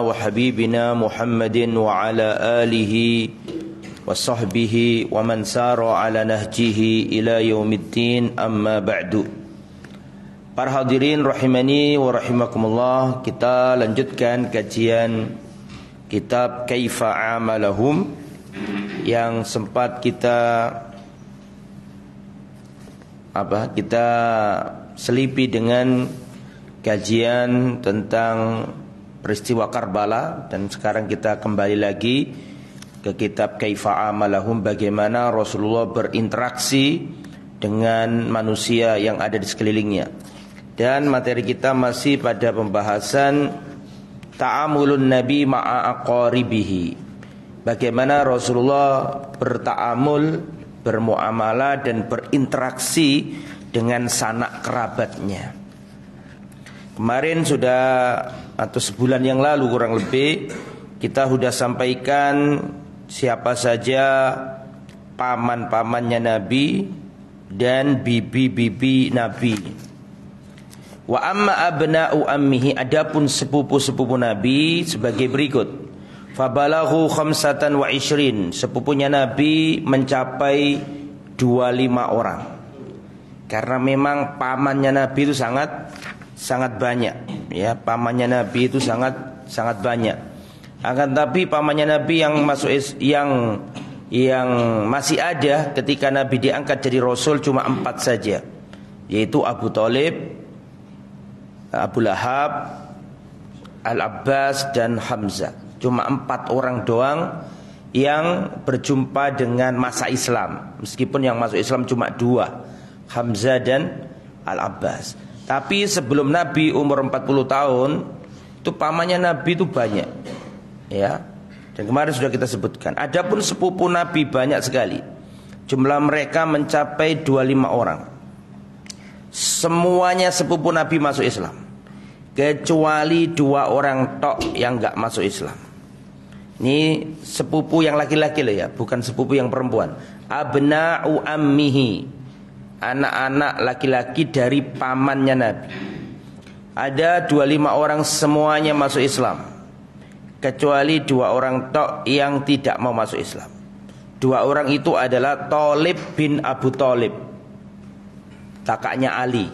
وحبيبنا محمد وعلى آله وصحبه ومن سار على نهجه إلى يوم الدين أما بعد. Para hadirin rahimani wa rahimakumullah, kita lanjutkan kajian kitab Kaifa Amalahum yang sempat kita selipi dengan kajian tentang peristiwa Karbala, dan sekarang kita kembali lagi ke kitab Kaifa Amalahum, bagaimana Rasulullah berinteraksi dengan manusia yang ada di sekelilingnya. Dan materi kita masih pada pembahasan ta'amulun Nabi ma'a aqaribihi, bagaimana Rasulullah berta'amul, bermuamalah dan berinteraksi dengan sanak kerabatnya. Kemarin atau sebulan yang lalu kurang lebih, kita sudah sampaikan siapa saja paman-pamannya Nabi dan bibi-bibi Nabi. Wa amma abna'u ammihi, adapun sepupu-sepupu Nabi sebagai berikut. Fabalahu 25, sepupunya Nabi mencapai 25 orang. Karena memang pamannya Nabi itu sangat banyak, ya, pamannya Nabi itu sangat banyak. Akan tapi pamannya Nabi yang masih ada ketika Nabi diangkat jadi Rasul cuma 4 saja, yaitu Abu Thalib, Abu Lahab, Al-Abbas dan Hamzah. Cuma 4 orang doang yang berjumpa dengan masa Islam, meskipun yang masuk Islam cuma 2, Hamzah dan Al-Abbas. Tapi sebelum Nabi umur 40 tahun, itu pamannya Nabi itu banyak, ya. Dan kemarin sudah kita sebutkan. Adapun sepupu Nabi banyak sekali. Jumlah mereka mencapai 25 orang. Semuanya sepupu Nabi masuk Islam, kecuali 2 orang tok yang enggak masuk Islam. Ini sepupu yang laki-laki loh ya, bukan sepupu yang perempuan. Abna'u ammihi, anak-anak laki-laki dari pamannya Nabi. Ada 25 orang semuanya masuk Islam, kecuali 2 orang tok yang tidak mau masuk Islam. 2 orang itu adalah Thalib bin Abu Thalib, kakaknya Ali,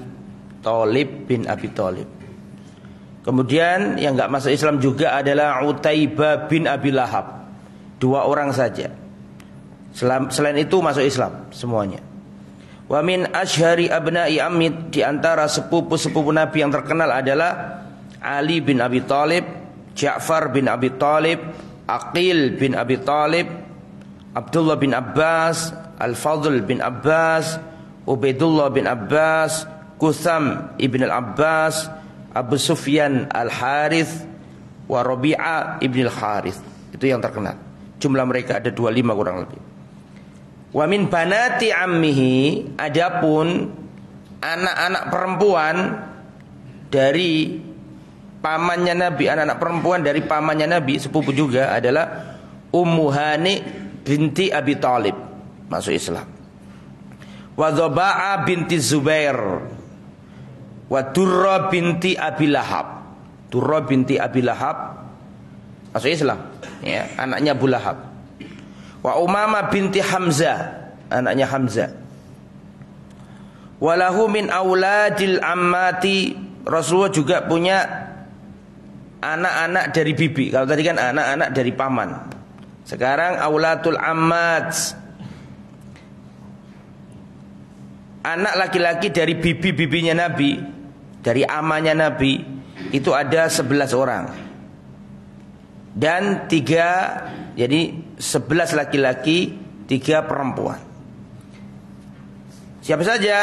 Thalib bin Abi Thalib. Kemudian yang enggak masuk Islam juga adalah Utaibah bin Abi Lahab. 2 orang saja. Selain itu masuk Islam semuanya. Wa min asyhari abna'i ammid, di antara sepupu-sepupu Nabi yang terkenal adalah Ali bin Abi Thalib, Ja'far bin Abi Thalib, Aqil bin Abi Thalib, Abdullah bin Abbas, Al-Fadl bin Abbas, Ubaidullah bin Abbas, Qutham ibn al-Abbas, Abu Sufyan al-Harith, wa Rabi'ah ibn al-Harith. Itu yang terkenal. Jumlah mereka ada 25 kurang lebih. Wa min banati ammihi, adapun anak-anak perempuan dari pamannya Nabi, anak-anak perempuan dari pamannya Nabi, sepupu juga, adalah Ummu Hani binti Abi Thalib, masuk Islam. Wa Dhaba'ah binti Zubair, wa Durra binti Abi Lahab. Durra binti Abi Lahab masuk Islam, ya, anaknya Abu Lahab. Wa Umamah binti Hamzah, anaknya Hamzah. Walahu min auladil ammati, Rasulullah juga punya anak-anak dari bibi. Kalau tadi kan anak-anak dari paman, sekarang auladul ammat, anak laki-laki dari bibi-bibinya Nabi, dari amanya Nabi, itu ada 11 orang. Dan 3, jadi 11 laki-laki, 3 perempuan. Siapa saja?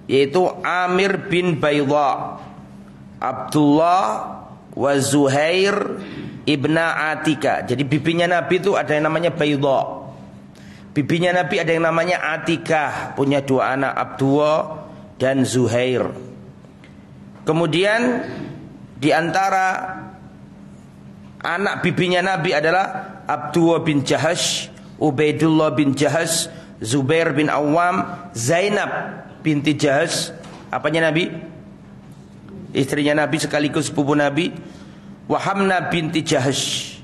Yaitu Amir bin Baydha, Abdullah wa Zuhair ibna Atika. Jadi bibinya Nabi itu ada yang namanya Baydha. Bibinya Nabi ada yang namanya Atikah, punya 2 anak, Abdullah dan Zuhair. Kemudian di antara anak bibinya Nabi adalah Abdullah bin Jahash, Ubaidullah bin Jahash, Zubair bin Awam, Zainab binti Jahash, apanya Nabi? Istrinya Nabi sekaligus sepupu Nabi. wa Hamna binti Jahash.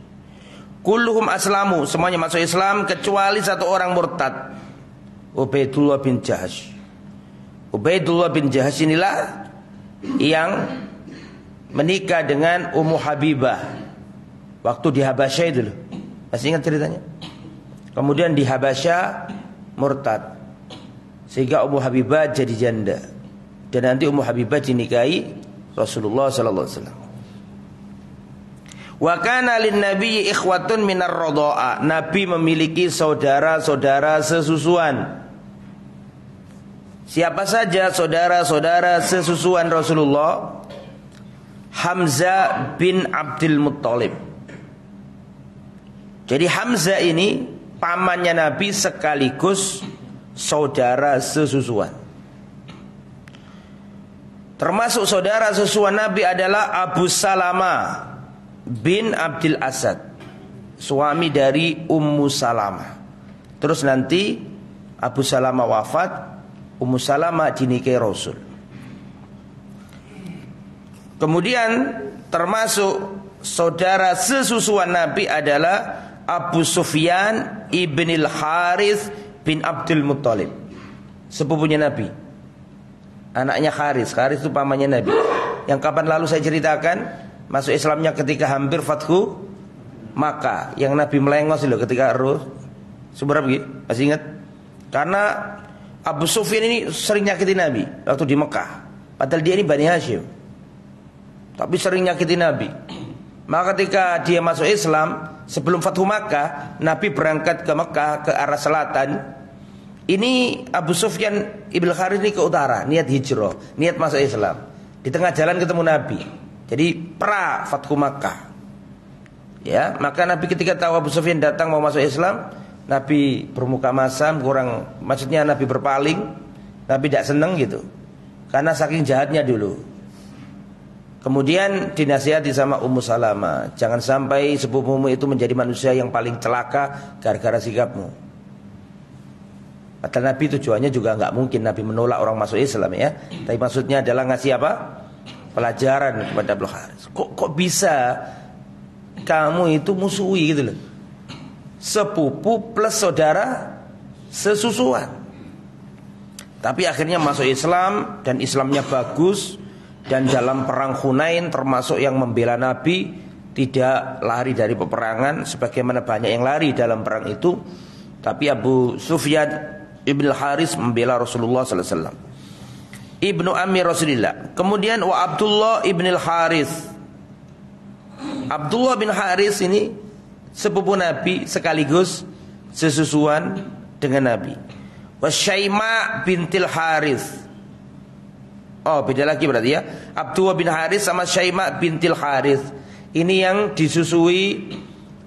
Kulluhum aslamu, semuanya masuk Islam kecuali satu orang murtad, Ubaidullah bin Jahash. Ubaidullah bin Jahash inilah yang menikah dengan Ummu Habibah waktu di Habasyah itu loh. Masih ingat ceritanya? Kemudian di Habasyah murtad, sehingga Ummu Habibah jadi janda. Dan nanti Ummu Habibah dinikahi Rasulullah sallallahu alaihi wasallam. Wa kana lin nabi ikhwatun minar radha'a. Nabi memiliki saudara-saudara sesusuan. Siapa saja saudara-saudara sesusuan Rasulullah? Hamzah bin Abdul Muttalib. Jadi Hamzah ini pamannya Nabi sekaligus saudara sesusuan. Termasuk saudara sesusuan Nabi adalah Abu Salamah bin Abdul Asad, suami dari Ummu Salamah. Terus nanti Abu Salamah wafat, Ummu Salamah dinikahi Rasul. Kemudian termasuk saudara sesusuan Nabi adalah Abu Sufyan ibnil Harith bin Abdul Muttalib, sepupunya Nabi, anaknya Haris. Haris itu pamannya Nabi, yang kapan lalu saya ceritakan masuk Islamnya ketika hampir Fathu Makkah, yang Nabi melengos loh ketika roh seberapa gitu, masih ingat? Karena Abu Sufyan ini sering nyakiti Nabi waktu di Mekah, padahal dia ini Bani Hashim, tapi sering nyakiti Nabi. Maka ketika dia masuk Islam sebelum Fathu Makkah, Nabi berangkat ke Mekah ke arah selatan. Ini Abu Sufyan ibn Harith ini ke utara, niat hijrah, niat masuk Islam. Di tengah jalan ketemu Nabi. Jadi pra Fathu Makkah. Ya, maka Nabi ketika tahu Abu Sufyan datang mau masuk Islam, Nabi bermuka masam, maksudnya Nabi berpaling. Nabi tidak senang gitu, karena saking jahatnya dulu. Kemudian dinasihati sama Ummu Salamah, jangan sampai sepupumu itu menjadi manusia yang paling celaka gara-gara sikapmu. Padahal Nabi tujuannya juga nggak mungkin Nabi menolak orang masuk Islam ya, tapi maksudnya adalah ngasih apa? Pelajaran kepada Abdul Haris. Kok bisa kamu itu musuhi gitu loh, sepupu plus saudara sesusuan. Tapi akhirnya masuk Islam dan Islamnya bagus. Dan dalam perang Hunain termasuk yang membela Nabi, tidak lari dari peperangan sebagaimana banyak yang lari dalam perang itu. Tapi Abu Sufyan ibn Haris membela Rasulullah sallallahu alaihi wasallam, ibnu ammi Rasulillah. Kemudian wa Abdullah ibn Haris. Abdullah bin Haris ini sepupu Nabi sekaligus sesusuan dengan Nabi. Wa Syaima bintil Haris. Oh, beda lagi berarti ya. Abdullah bin Haris sama Syaima bintil Haris. Ini yang disusui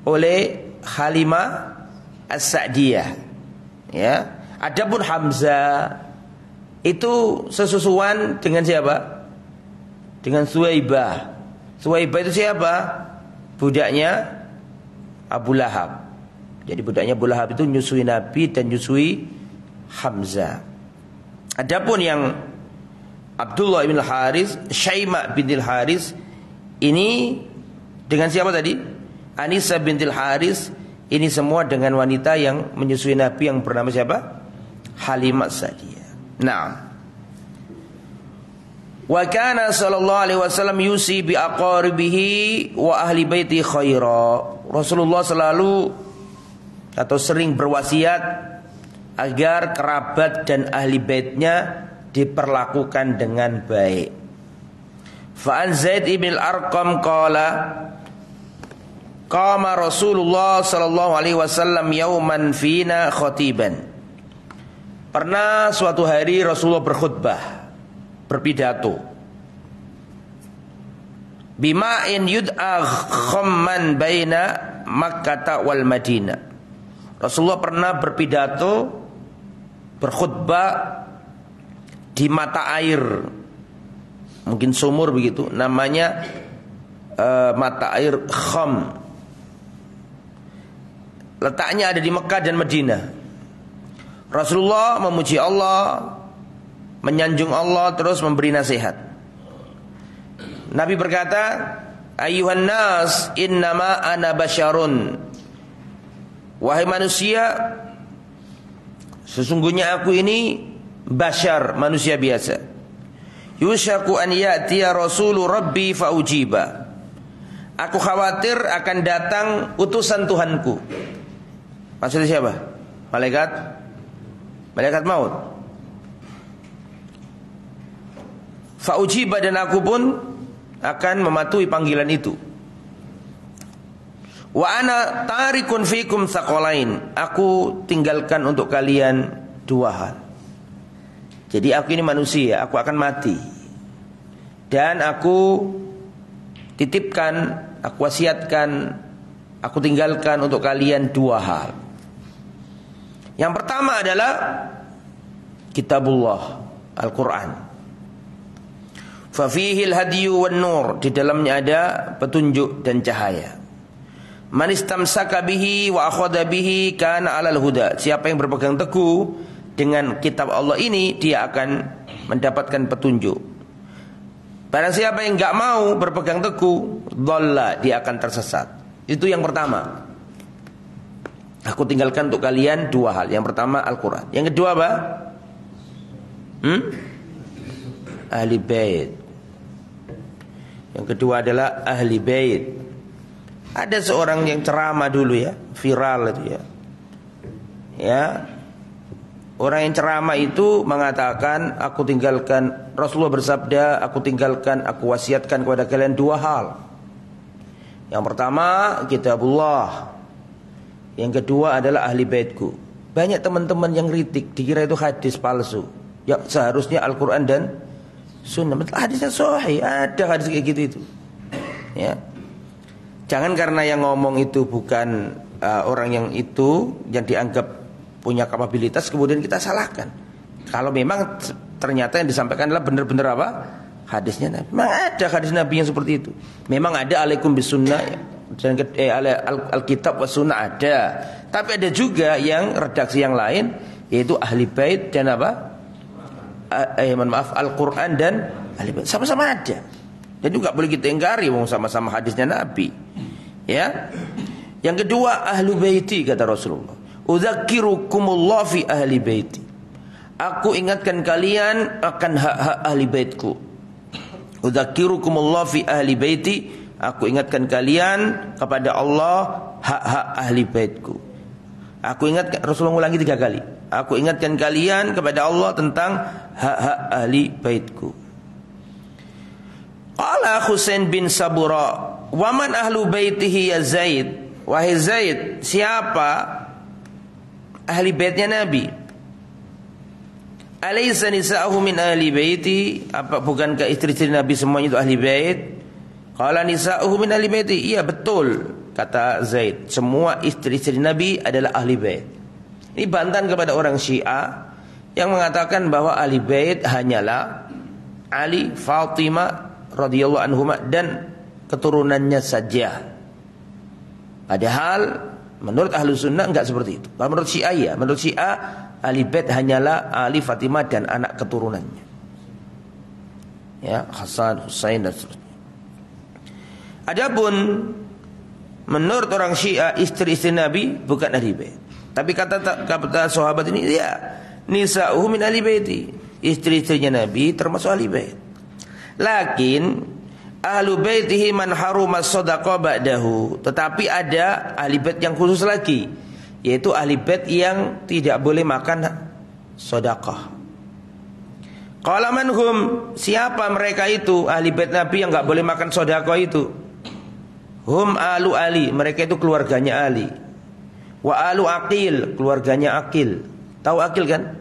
oleh Halimah As-Sa'diyah. Ya. Adapun Hamzah itu sesusuan dengan siapa? Dengan Suwaibah. Suwaibah itu siapa? Budaknya Abu Lahab. Jadi budaknya Abu Lahab itu nyusui Nabi dan nyusui Hamzah. Adapun yang Abdullah bin Haris, Syaima bintil Haris, ini dengan siapa tadi? Anisa bintil Haris. Ini semua dengan wanita yang menyusui Nabi yang bernama siapa? Halimah Sa'diyah. Nah, wa kana sallallahu alaihi wasallam yusi bi aqaribihi wa ahli baiti khaira. Rasulullah selalu atau sering berwasiat agar kerabat dan ahli baitnya diperlakukan dengan baik. Fa'an Zaid ibn al-Arqam qala qama Rasulullah sallallahu alaihi wasallam yauman fina khatiban. Pernah suatu hari Rasulullah berkhutbah, berpidato. Bima'in yud'a khamman baina Makkah wal Madinah. Rasulullah pernah berpidato, berkhutbah di mata air, mungkin sumur begitu, namanya mata air Kham. Letaknya ada di Mekah dan Madinah. Rasulullah memuji Allah, menyanjung Allah, terus memberi nasihat. Nabi berkata, Ayyuhan nas innama ana basyarun. Wahai manusia, sesungguhnya aku ini basyar, manusia biasa. Yushaku an ya'tiya rasulu rabbi faujiba. Aku khawatir akan datang utusan Tuhanku. Maksudnya siapa? Malaikat maut. Faujiba, dan aku pun akan mematuhi panggilan itu. Wa ana tarikun fikum tsaqalain. Aku tinggalkan untuk kalian dua hal. Jadi aku ini manusia, aku akan mati. Dan aku titipkan, aku wasiatkan, aku tinggalkan untuk kalian dua hal. Yang pertama adalah kitabullah, Al-Quran. Fafihil hadyu wan nur. Di dalamnya ada petunjuk dan cahaya. Man istamsaka bihi wa akhadha bihi kana 'alal huda. Siapa yang berpegang teguh dengan kitab Allah ini, dia akan mendapatkan petunjuk. Barang siapa yang enggak mau berpegang teguh, dhalla, dia akan tersesat. Itu yang pertama. Aku tinggalkan untuk kalian dua hal. Yang pertama Al-Quran. Yang kedua apa? Ahli bait. Yang kedua adalah ahli bait. Ada seorang yang ceramah dulu ya, viral itu ya. Ya. Orang yang ceramah itu mengatakan, aku tinggalkan, Rasulullah bersabda, aku tinggalkan, aku wasiatkan kepada kalian dua hal. Yang pertama kitabullah. Yang kedua adalah ahli baitku. Banyak teman-teman yang kritik, dikira itu hadis palsu. Ya seharusnya Al-Quran dan Sunnah. Hadisnya sahih, ada hadis kayak gitu itu. Ya. Jangan karena yang ngomong itu bukan orang yang itu yang dianggap punya kapabilitas kemudian kita salahkan. Kalau memang ternyata yang disampaikan adalah benar-benar apa? Hadisnya Nabi. Memang ada hadis Nabi yang seperti itu. Memang ada alaikum bisunnah dan Alkitab was sunnah ada. Tapi ada juga yang redaksi yang lain, yaitu ahli bait dan apa? Al-Quran dan ahli bait. Sama-sama ada. Jadi enggak boleh kita ingkari wong sama-sama hadisnya Nabi. Ya. Yang kedua ahlu baiti, kata Rasulullah. Udzakirukumullah fi ahli baiti. Aku ingatkan kalian akan hak-hak ahli baitku. Udzakirukumullah fi ahli baiti. Aku ingatkan kalian kepada Allah hak-hak ahli baitku. Aku ingatkan, Rasulullah ulangi 3 kali. Aku ingatkan kalian kepada Allah tentang hak-hak ahli baitku. Qala Husain bin Sabura, wa man ahlu baitihi ya Zaid? Wahai Zaid, siapa ahli baitnya Nabi? Alaysa nisa'uhu min ahli baiti? Apa bukankah istri-istri Nabi semuanya itu ahli bait? Qala nisa'uhu min ahli baiti. Iya betul, kata Zaid, semua istri-istri Nabi adalah ahli bait. Ini bantahan kepada orang Syiah yang mengatakan bahwa ahli bait hanyalah Ali, Fatimah radhiyallahu anhuma dan keturunannya saja. Padahal menurut ahlu sunnah enggak seperti itu. Menurut Syiah ya, menurut Syiah ahli bait hanyalah Ali, Fatimah dan anak keturunannya. Ya, Hasan, Husain dan seterusnya. Adapun menurut orang Syiah istri-istri Nabi bukan ahli bait. Tapi kata sahabat ini ya, nisa'uhu min ahli baiti. Istri-istrinya Nabi termasuk ahli bait. Lakin ahlu baitihi man haruma shadaqah ba'dahu. Tetapi ada ahli bait yang khusus lagi, yaitu ahli bait yang tidak boleh makan sedekah. Qala manhum, siapa mereka itu ahli bait Nabi yang enggak boleh makan sedekah itu? Hum alu Ali, mereka itu keluarganya Ali. Wa alu Aqil, keluarganya Aqil. Tahu Aqil kan?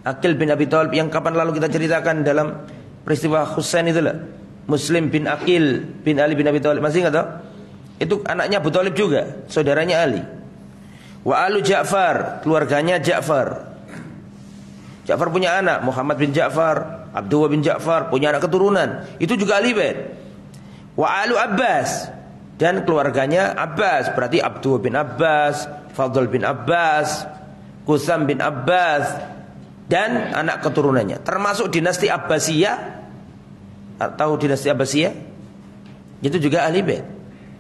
Aqil bin Abi Thalib yang kapan lalu kita ceritakan dalam peristiwa Husain itulah. Muslim bin Aqil bin Ali bin Abi Thalib, masih enggak tahu? Itu anaknya Abu Thalib juga, saudaranya Ali. Wa alu Ja'far, keluarganya Ja'far. Ja'far punya anak, Muhammad bin Ja'far, Abdullah bin Ja'far, punya anak keturunan. Itu juga ahli bait. Wa alu Abbas, dan keluarganya Abbas, berarti Abdullah bin Abbas, Fadl bin Abbas, Qusam bin Abbas, dan anak keturunannya. Termasuk dinasti Abbasiyah. Tahu dinasti Abbasiyah? Itu juga ahli bait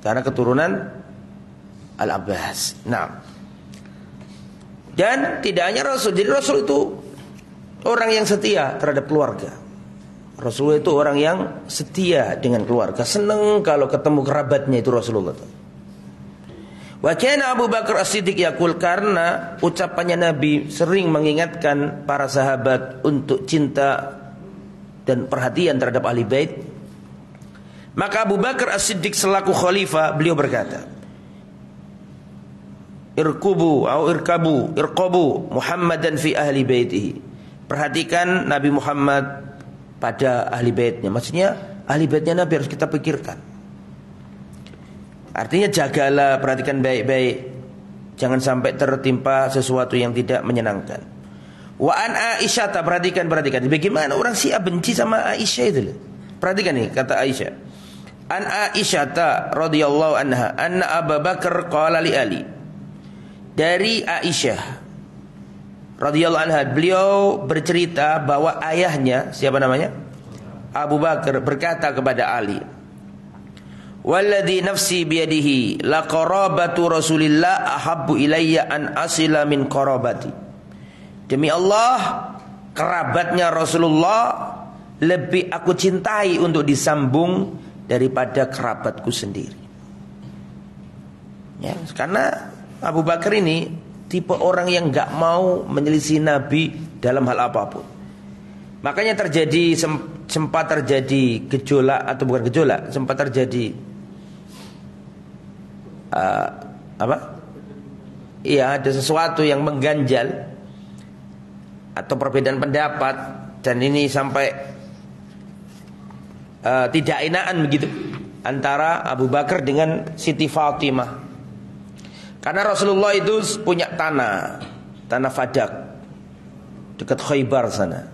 karena keturunan Al-Abbas. Nah, dan tidak hanya Rasul. Jadi Rasul itu orang yang setia terhadap keluarga. Rasul itu orang yang setia dengan keluarga. Senang kalau ketemu kerabatnya itu Rasulullah. Wa kana Abu Bakar As-Siddiq yaqul, karena ucapannya Nabi sering mengingatkan para sahabat untuk cinta dan perhatian terhadap ahli bait. Maka Abu Bakar As-Siddiq selaku khalifah, beliau berkata, irqabu Muhammadan fi ahli baitihi. Perhatikan Nabi Muhammad pada ahli baitnya. Maksudnya ahli baitnya Nabi harus kita pikirkan. Artinya jagalah, perhatikan baik-baik, jangan sampai tertimpa sesuatu yang tidak menyenangkan. Wa an Aisyah, perhatikan. Bagaimana orang Syiah benci sama Aisyah itu? Perhatikan nih kata Aisyah. An Aisyah radhiyallahu anha anna Abu Bakar qala li Ali. Dari Aisyah radhiyallahu anha, beliau bercerita bahwa ayahnya, siapa namanya? Abu Bakar, berkata kepada Ali, walladzi nafsi biyadihi la qarabatu Rasulillah ahabbu ilayya an asila min qarabati. Demi Allah, kerabatnya Rasulullah lebih aku cintai untuk disambung daripada kerabatku sendiri. Ya, karena Abu Bakar ini tipe orang yang gak mau menyelisih Nabi dalam hal apapun. Makanya sempat terjadi gejolak, atau bukan gejolak, sempat terjadi ada sesuatu yang mengganjal atau perbedaan pendapat, dan ini sampai tidak enakan begitu antara Abu Bakar dengan Siti Fatimah. Karena Rasulullah itu punya tanah Fadak dekat Khaybar sana.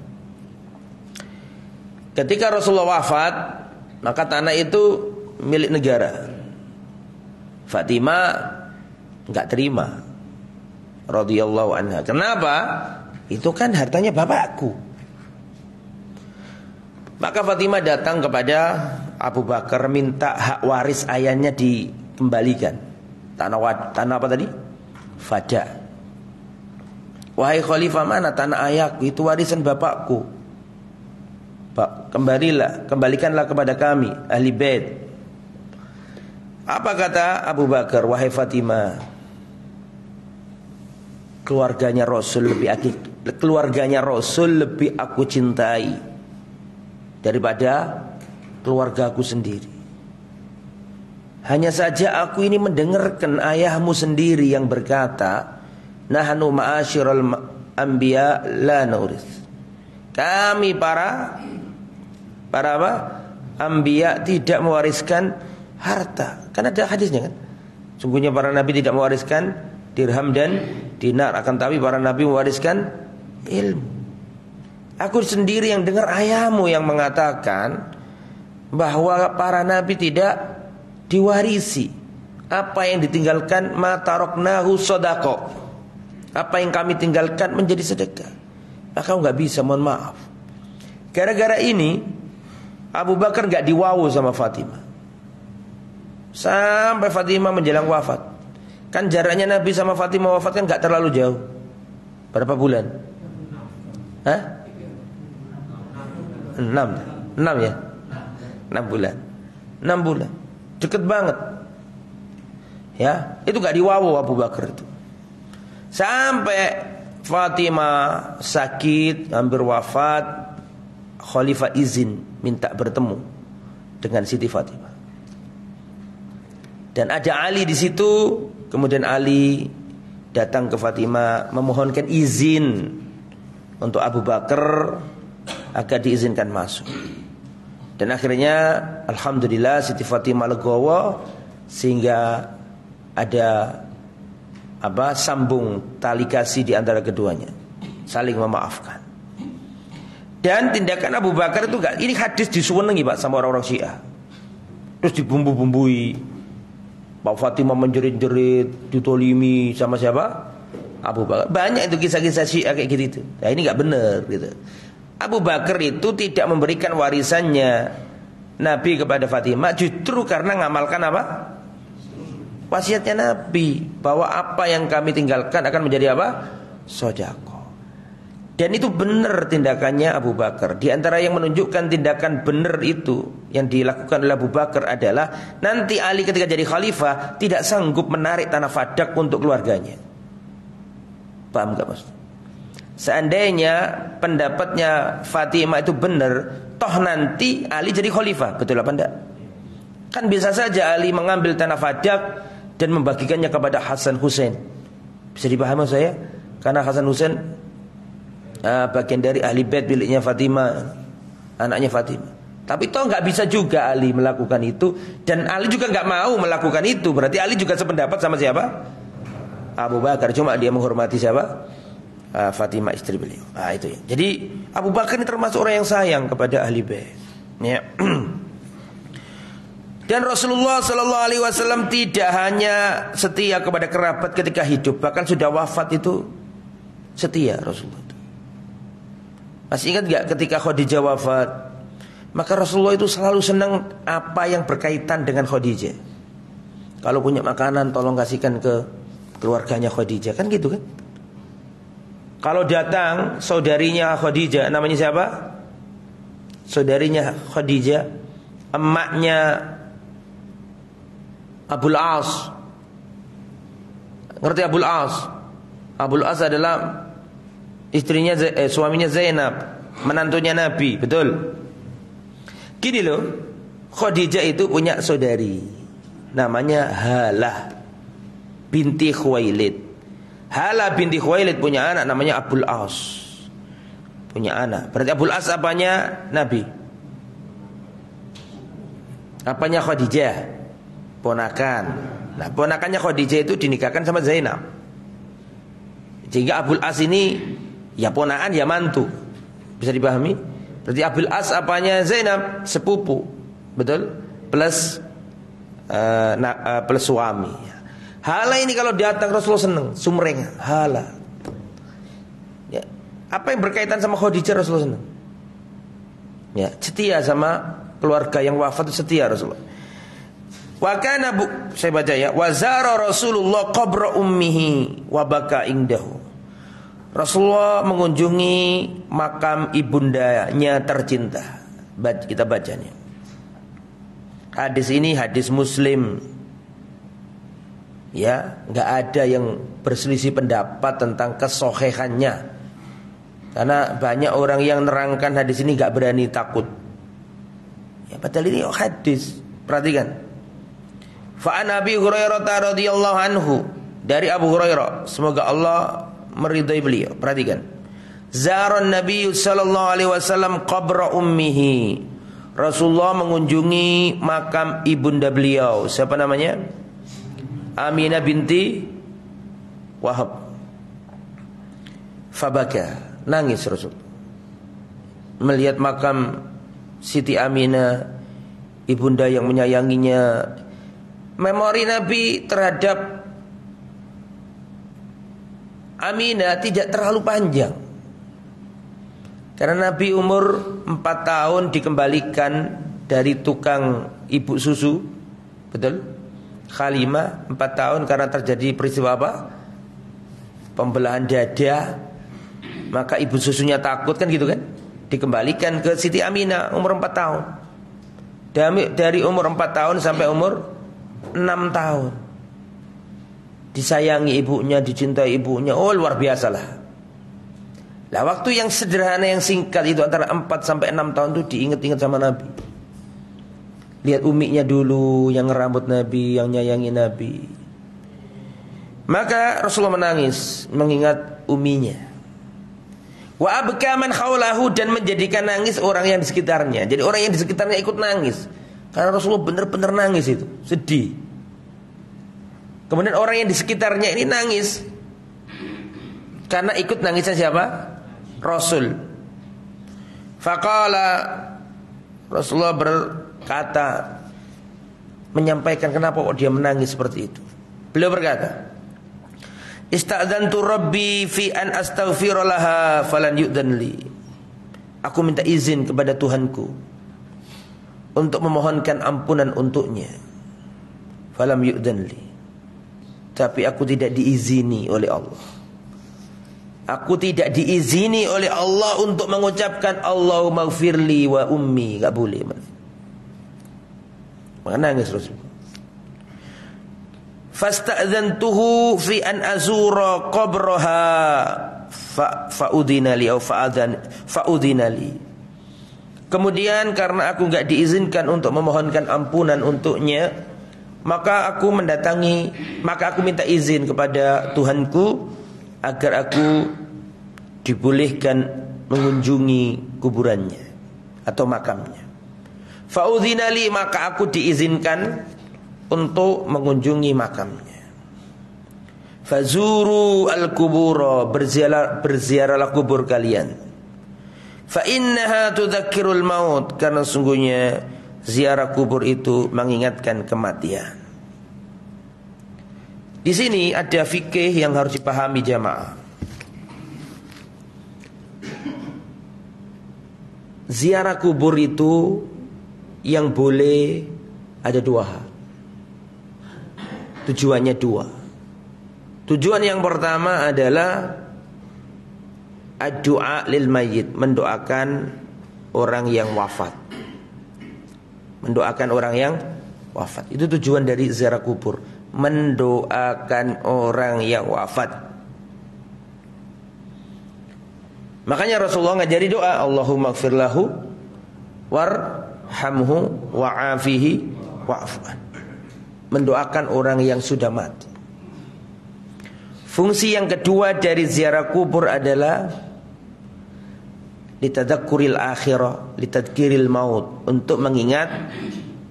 Ketika Rasulullah wafat, maka tanah itu milik negara. Fatimah enggak terima, radhiyallahu anha. Kenapa? Itu kan hartanya bapakku. Maka Fatimah datang kepada Abu Bakar minta hak waris ayahnya dikembalikan. Tanah apa tadi? Fadak. Wahai khalifah, mana tanah ayahku? Itu warisan bapakku. Kembalikanlah kepada kami, ahli bait. Apa kata Abu Bakar? Wahai Fatimah, keluarganya Rasul lebih aku cintai daripada keluargaku sendiri. Hanya saja aku ini mendengarkan ayahmu sendiri yang berkata, nahnu ma'asyiral anbiya la nuris. Kami para apa? Anbiya tidak mewariskan harta. Kan ada hadisnya kan? Sungguhnya para nabi tidak mewariskan dirham dan dinar, akan tapi para nabi mewariskan ilmu. Aku sendiri yang dengar ayahmu yang mengatakan bahwa para nabi tidak diwarisi. Apa yang ditinggalkan ma taroknahu sodako. Apa yang kami tinggalkan menjadi sedekah. Maka enggak bisa, mohon maaf. Gara-gara ini Abu Bakar enggak diwawu sama Fatimah sampai Fatimah menjelang wafat. Kan jaraknya Nabi sama Fatimah wafat kan enggak terlalu jauh. Berapa bulan? 6 ya? 6 bulan. 6 bulan. Deket banget. Ya, itu gak diwawu Abu Bakar itu. Sampai Fatimah sakit, hampir wafat, khalifah izin minta bertemu dengan Siti Fatimah. Dan ada Ali di situ. Kemudian Ali datang ke Fatimah memohonkan izin untuk Abu Bakar agar diizinkan masuk. Dan akhirnya alhamdulillah Siti Fatimah legowo, sehingga ada sambung tali kasih di antara keduanya, saling memaafkan. Dan tindakan Abu Bakar itu enggak, ini hadis disuwenengi Pak sama orang-orang Syiah. Terus dibumbu-bumbui. Pak Fatimah menjerit-jerit, ditolimi sama siapa? Abu Bakar. Banyak itu kisah-kisah Syiah kayak gitu. Nah, ini enggak benar gitu. Abu Bakar itu tidak memberikan warisannya Nabi kepada Fatimah justru karena ngamalkan apa? Wasiatnya Nabi, bahwa apa yang kami tinggalkan akan menjadi apa? Sedekah. Dan itu benar tindakannya Abu Bakar. Di antara yang menunjukkan tindakan benar itu yang dilakukan oleh Abu Bakar adalah nanti Ali ketika jadi khalifah tidak sanggup menarik tanah Fadak untuk keluarganya. Paham gak Mas? Seandainya pendapatnya Fatimah itu benar, toh nanti Ali jadi khalifah, betul apa enggak? Kan bisa saja Ali mengambil tanah Fadak dan membagikannya kepada Hasan Hussein. Bisa dipahami saya? Karena Hasan Hussein bagian dari ahli bait miliknya Fatimah, anaknya Fatimah. Tapi toh nggak bisa juga Ali melakukan itu, dan Ali juga nggak mau melakukan itu. Berarti Ali juga sependapat sama siapa? Abu Bakar. Cuma dia menghormati siapa? Fatimah istri beliau. Itu ya. Jadi Abu Bakar ini termasuk orang yang sayang kepada ahli bait. Ya. Dan Rasulullah Sallallahu Alaihi Wasallam tidak hanya setia kepada kerabat ketika hidup, bahkan sudah wafat itu setia Rasulullah. Masih ingat gak ketika Khadijah wafat? Maka Rasulullah itu selalu senang apa yang berkaitan dengan Khadijah. Kalau punya makanan tolong kasihkan ke keluarganya Khadijah, kan gitu kan? Kalau datang saudarinya Khadijah, namanya siapa? Saudarinya Khadijah, emaknya Abul As. Ngerti Abul As? Abul As adalah istrinya suaminya Zainab, menantunya Nabi, betul? Gini loh, Khadijah itu punya saudari namanya Halah binti Khuwailid. Halah binti Khuwailid punya anak namanya Abul As. Punya anak. Berarti Abul As apanya Nabi? Apanya Khadijah? Ponakan. Nah, ponakannya Khadijah itu dinikahkan sama Zainab. Sehingga Abul As ini ya ponakan ya mantu. Bisa dipahami? Berarti Abul As apanya Zainab? Sepupu. Betul? Plus plus suami. Hala ini kalau datang Rasulullah senang, sumreng. Hala. Ya. Apa yang berkaitan sama Khadijah Rasulullah senang? Ya, setia sama keluarga yang wafat itu setia Rasulullah. Wa kana saya baca ya, wa zara Rasulullah qabra ummihi wa baka indahu. Rasulullah mengunjungi makam ibundanya tercinta. Kita bacanya. Hadis ini hadis Muslim. Ya, enggak ada yang berselisih pendapat tentang kesohihannya. Karena banyak orang yang nerangkan hadis ini enggak berani, takut. Ya, padahal ini hadis. Perhatikan. Fa an Abi Hurairah radhiyallahu anhu, dari Abu Hurairah, semoga Allah meridai beliau. Perhatikan. Zaran Nabi sallallahu alaihi wasallam qabra ummihi. Rasulullah mengunjungi makam ibunda beliau. Siapa namanya? Aminah binti Wahab. Fabaka, nangis Rasul melihat makam Siti Aminah, ibunda yang menyayanginya. Memori Nabi terhadap Aminah tidak terlalu panjang. Karena Nabi umur 4 tahun dikembalikan dari tukang ibu susu. Betul? Khalimah 4 tahun karena terjadi peristiwa apa? Pembelahan dada. Maka ibu susunya takut kan gitu kan? Dikembalikan ke Siti Aminah umur 4 tahun. Dari umur 4 tahun sampai umur 6 tahun. Disayangi ibunya, dicintai ibunya. Oh, luar biasa lah. Lah, waktu yang sederhana yang singkat itu antara 4 sampai 6 tahun itu diingat-ingat sama Nabi. Lihat uminya dulu yang ngerambut Nabi, yang nyayangi Nabi. Maka Rasulullah menangis mengingat uminya. Wa abka man khawlahu, dan menjadikan nangis orang yang di sekitarnya. Jadi orang yang di sekitarnya ikut nangis. Karena Rasulullah benar-benar nangis itu, sedih. Kemudian orang yang di sekitarnya ini nangis karena ikut nangisnya siapa? Rasul. Faqala, Rasulullah berkata, menyampaikan kenapa kok dia menangis seperti itu. Beliau berkata, Ista'dzantu Rabbi fi an astaghfira laha falan yu'dhan li. Aku minta izin kepada Tuhanku untuk memohonkan ampunan untuknya. Falam yu'dhanli, tapi aku tidak diizini oleh Allah. Aku tidak diizini oleh Allah untuk mengucapkan Allahumma gfirli wa ummi. Gak boleh. Maka nangis Rasulullah. Fasta'dzantuhu fi an azura qabraha fa'udhina li au fa'udhina li. Kemudian karena aku enggak diizinkan untuk memohonkan ampunan untuknya, maka aku minta izin kepada Tuhanku agar aku dibolehkan mengunjungi kuburannya atau makamnya. Fa'udhina li, maka aku diizinkan untuk mengunjungi makamnya. Fazuru al-kubura, berziarahlah kubur kalian. Fa innaha tudzakkirul maut, karena sungguhnya ziarah kubur itu mengingatkan kematian. Di sini ada fikih yang harus dipahami jamaah. Ziarah kubur itu yang boleh ada dua hal. Tujuannya dua. Tujuan yang pertama adalah ad-du'a lil mayyit, mendoakan orang yang wafat. Mendoakan orang yang wafat. Itu tujuan dari ziarah kubur, mendoakan orang yang wafat. Makanya Rasulullah ngajari doa, Allahumma gfir lahu warhamhu wa'afihi wa'afwan. Mendoakan orang yang sudah mati. Fungsi yang kedua dari ziarah kubur adalah litadzakkuril akhirah, litadzkiril maut, untuk mengingat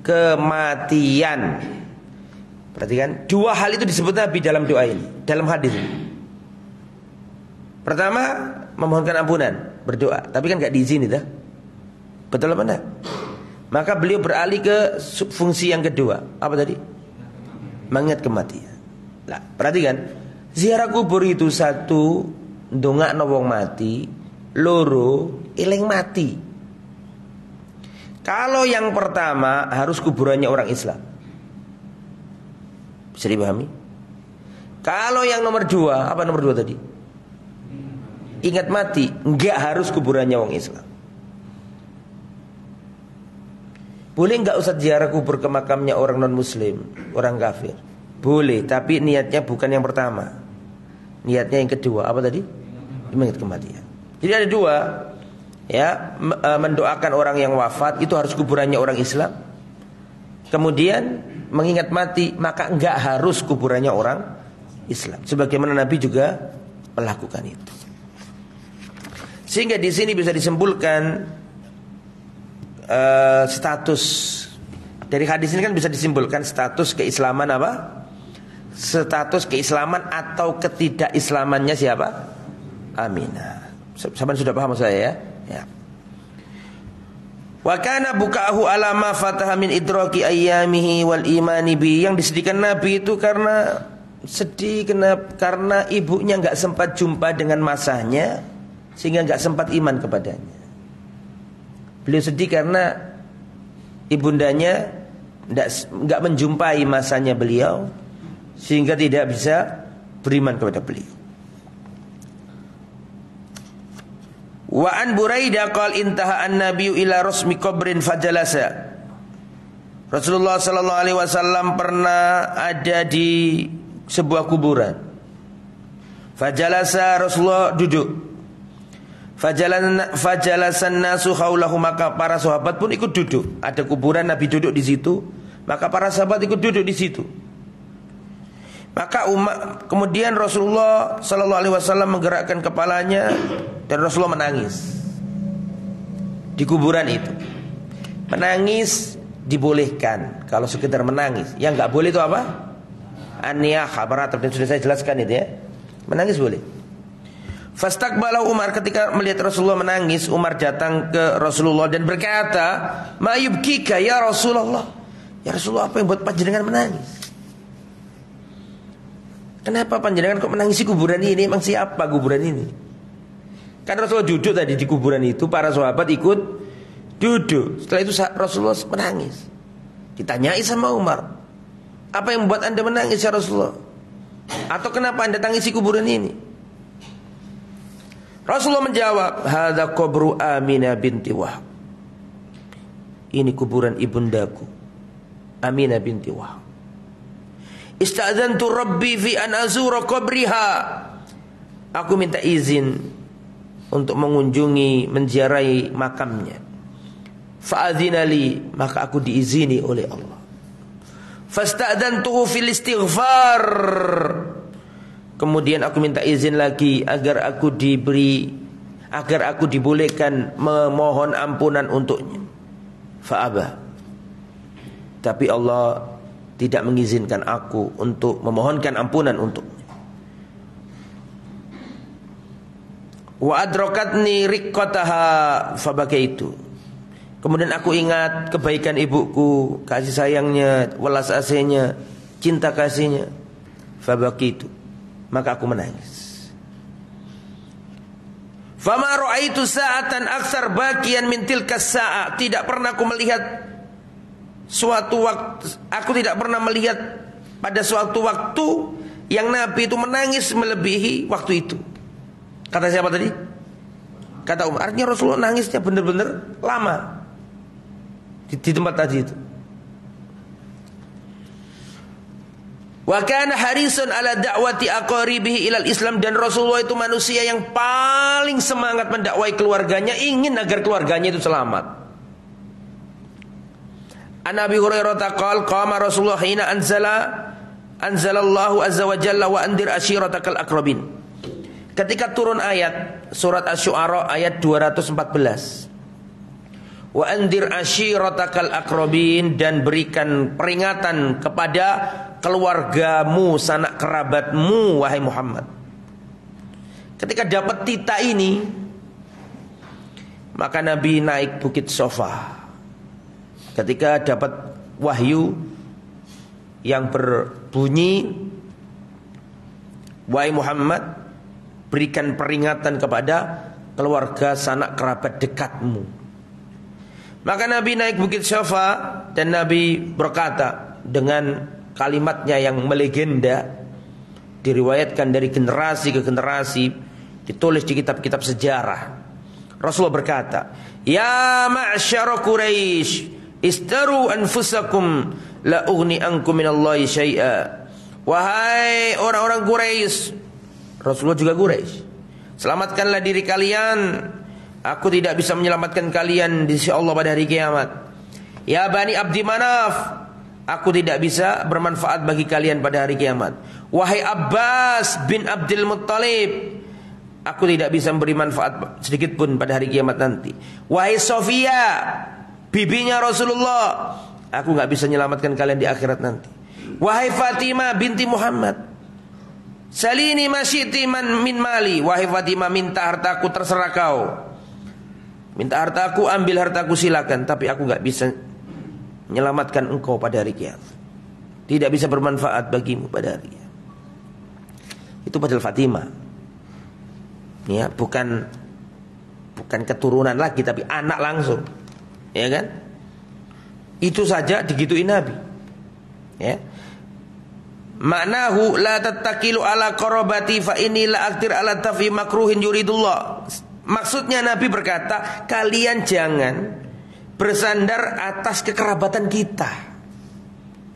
kematian. Perhatikan, dua hal itu disebut Nabi dalam doa ini, dalam hadis ini. Pertama, memohonkan ampunan, berdoa, tapi kan gak diizini dah. Betul apa enggak? Maka beliau beralih ke fungsi yang kedua. Apa tadi? Mengingat kematian. Nah, perhatikan, ziarah kubur itu satu, ndongakno wong mati, loro, eling mati. Kalau yang pertama harus kuburannya orang Islam, bisa dipahami? Kalau yang nomor dua, apa nomor dua tadi? Ingat mati, enggak harus kuburannya orang Islam. Boleh enggak Ustaz ziarah kubur ke makamnya orang non muslim, orang kafir? Boleh, tapi niatnya bukan yang pertama. Niatnya yang kedua. Apa tadi? Mengingat kematian. Jadi ada dua, ya, mendoakan orang yang wafat itu harus kuburannya orang Islam. Kemudian mengingat mati, maka enggak harus kuburannya orang Islam. Sebagaimana Nabi juga melakukan itu. Sehingga di sini bisa disimpulkan status dari hadis ini kan bisa disimpulkan status keislaman apa? Status keislaman atau ketidakislamannya siapa? Aminah. Sampai sudah paham saya ya? Ya. Wa kana buka'ahu ala ma fataha min idraki ayyamihi wal imani bi. Yang disedihkan Nabi itu karena sedih karena ibunya enggak sempat jumpa dengan masanya, sehingga enggak sempat iman kepadanya. Beliau sedih karena ibundanya enggak menjumpai masanya beliau, sehingga tidak bisa beriman kepada beliau. Wa an Buraidah qala intaha an-nabiyyu ila rasmi qabrin fajalasa. Rasulullah sallallahu alaihi wasallam pernah ada di sebuah kuburan. Fajalasa, Rasulullah duduk. Fajalasan nasu haulahu, maka para sahabat pun ikut duduk. Ada kuburan, Nabi duduk di situ, maka para sahabat ikut duduk di situ. Maka kemudian Rasulullah sallallahu alaihi wasallam menggerakkan kepalanya dan Rasulullah menangis di kuburan itu. Menangis dibolehkan kalau sekedar menangis. Yang enggak boleh itu apa? An-niyahah, beratap, dan sudah saya jelaskan itu ya. Menangis boleh. Fastaqbalahu Umar, ketika melihat Rasulullah menangis, Umar datang ke Rasulullah dan berkata, "Ma yubkika ya Rasulullah?" Ya Rasulullah, apa yang buat panjenengan menangis? Kenapa panjenengan kok menangisi kuburan ini? Emang siapa kuburan ini? Kan Rasulullah duduk tadi di kuburan itu, para sahabat ikut Duduk. Setelah itu Rasulullah menangis. Ditanyai sama Umar, apa yang membuat anda menangis ya Rasulullah? Atau kenapa anda tangisi kuburan ini? Rasulullah menjawab, hadza qabru Aminah binti Wahab. Ini kuburan ibundaku Aminah binti Wahab. Ista'dzantu Rabbi fi an azura qabriha. Aku minta izin untuk mengunjungi, menziarahi makamnya. Fa'adzina li, maka aku diizini oleh Allah. Fasta'dzantuhu fil istighfar. Kemudian aku minta izin lagi agar aku dibolehkan memohon ampunan untuknya. Fa'aba. Tapi Allah tidak mengizinkan aku untuk memohonkan ampunan untuknya. Wa adrakatni riqqataha fabakaitu. Kemudian aku ingat kebaikan ibuku, kasih sayangnya, welas asihnya, cinta kasihnya. Fabakitu, maka aku menangis. Fama ra'aitu sa'atan aktsar bakian min tilka sa'a. Tidak pernah aku melihat suatu waktu, aku tidak pernah melihat pada suatu waktu yang Nabi itu menangis melebihi waktu itu. Kata siapa tadi? Kata Umar. Artinya Rasulullah nangisnya benar-benar lama di tempat tadi itu. Wa kana harisun ala da'wati aqaribihi ilal Islam. Dan Rasulullah itu manusia yang paling semangat mendakwai keluarganya, ingin agar keluarganya itu selamat. An Abi Hurairah taqal qama Rasulullah hina anzalallahu azza wa jalla wa andir ashiratakal aqrabin. Ketika turun ayat surat Asy-Syu'ara ayat 214. Wa andir ashiratakal aqrabin, dan berikan peringatan kepada keluargamu, sanak kerabatmu wahai Muhammad. Ketika dapat tita ini, maka Nabi naik bukit Safa. Ketika dapat wahyu yang berbunyi, wahai Muhammad, berikan peringatan kepada keluarga sanak kerabat dekatmu. Maka Nabi naik bukit Safa dan Nabi berkata dengan kalimatnya yang melegenda, diriwayatkan dari generasi ke generasi, ditulis di kitab-kitab sejarah. Rasulullah berkata, ya ma'syara Quraisy, istaru anfusakum la ughni ankum minallahi syai'a. Wahai orang-orang Quraisy, Rasulullah juga Quraisy, selamatkanlah diri kalian. Aku tidak bisa menyelamatkan kalian di sisi Allah pada hari kiamat. Ya Bani Abdi Manaf, aku tidak bisa bermanfaat bagi kalian pada hari kiamat. Wahai Abbas bin Abdul Muttalib, aku tidak bisa memberi manfaat sedikit pun pada hari kiamat nanti. Wahai Sofia, bibinya Rasulullah, aku gak bisa menyelamatkan kalian di akhirat nanti. Wahai Fatimah binti Muhammad, salini masyiti min mali. Wahai Fatimah, minta hartaku, terserah kau. Minta hartaku, ambil hartaku, silakan. Tapi aku gak bisa menyelamatkan engkau pada hari kiamat. Tidak bisa bermanfaat bagimu pada hari kiamat. Itu padahal Fatimah, ya, bukan keturunan lagi, tapi anak langsung, ya kan? Itu saja digituin Nabi, ya. Maknahu la tattakilu ala qarabati fa inni la aktir ala tafi makruhin yuridullah. Maksudnya Nabi berkata, kalian jangan bersandar atas kekerabatan kita.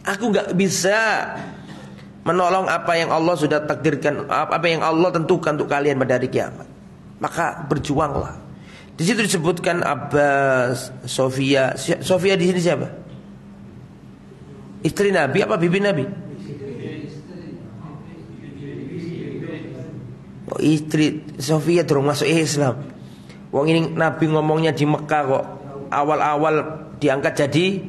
Aku gak bisa menolong apa yang Allah sudah takdirkan, apa yang Allah tentukan untuk kalian pada hari kiamat. Maka berjuanglah. Di situ disebutkan Abbas, Sofia. Sofia di sini siapa? Istri Nabi apa bibi Nabi? Oh, istri Sofia terus masuk Islam. Wong ini Nabi ngomongnya di Mekah kok. Awal-awal diangkat jadi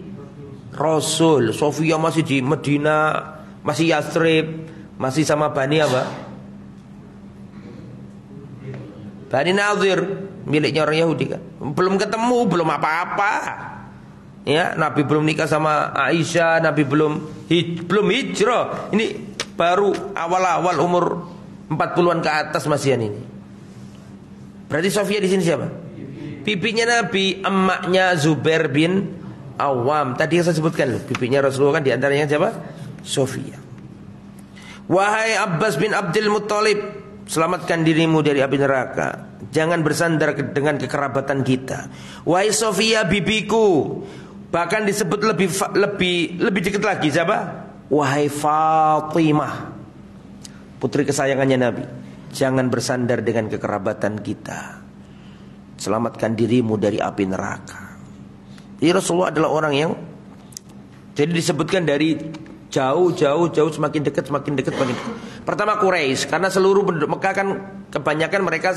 Rasul. Sofia masih di Medina, masih Yathrib, masih sama Bani apa? Bani Nadir, miliknya orang Yahudi kan. Belum ketemu, belum apa-apa. Ya, Nabi belum nikah sama Aisyah, Nabi belum hijrah. Ini baru awal-awal umur 40-an ke atas masihan ini. Berarti Sofia di sini siapa? bibinya Nabi, emaknya Zubair bin Awam. Tadi yang saya sebutkan, bibinya Rasulullah kan diantaranya siapa? Sofia. Wahai Abbas bin Abdul Muttalib, selamatkan dirimu dari api neraka. Jangan bersandar dengan kekerabatan kita. Wahai Sofia bibiku, bahkan disebut lebih dekat lagi siapa? Wahai Fatimah, putri kesayangannya Nabi, jangan bersandar dengan kekerabatan kita. Selamatkan dirimu dari api neraka. Jadi Rasulullah adalah orang yang, jadi disebutkan dari jauh semakin dekat. Pertama Quraisy, karena seluruh penduduk Mekah kan kebanyakan mereka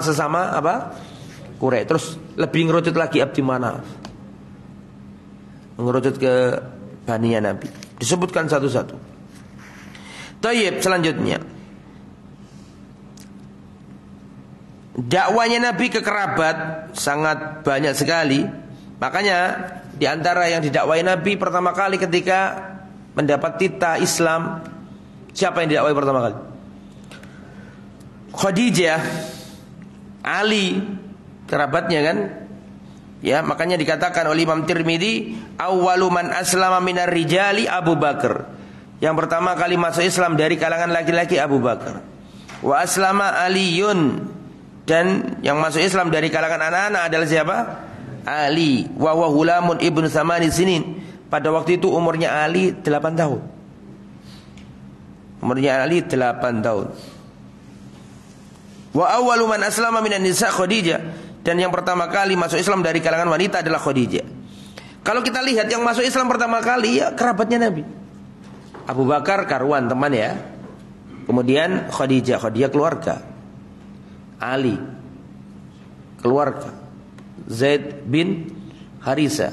sesama apa? Quraisy. Terus lebih ngerucut lagi Abdi Manaf, ngerucut ke baninya Nabi. Disebutkan satu-satu. Tayyib, selanjutnya dakwanya Nabi ke kerabat sangat banyak sekali. Makanya di antara yang didakwai Nabi pertama kali ketika mendapat titah Islam, siapa yang didakwai pertama kali? Khadijah, Ali, kerabatnya kan? Ya, makanya dikatakan oleh Imam Tirmidzi, awwalu man aslama minar rijali Abu Bakar. Yang pertama kali masuk Islam dari kalangan laki-laki Abu Bakar. Wa aslama Aliyun, dan yang masuk Islam dari kalangan anak-anak adalah siapa? Ali. Wa huwa hulamun ibnu 8 sinin. Pada waktu itu umurnya Ali 8 tahun. Umurnya Ali 8 tahun. Wa awwalu man aslama minan nisa Khadijah. Dan yang pertama kali masuk Islam dari kalangan wanita adalah Khadijah. Kalau kita lihat yang masuk Islam pertama kali ya kerabatnya Nabi. Abu Bakar karuan teman ya. Kemudian Khadijah keluarga. Ali keluarga. Zaid bin Harisa,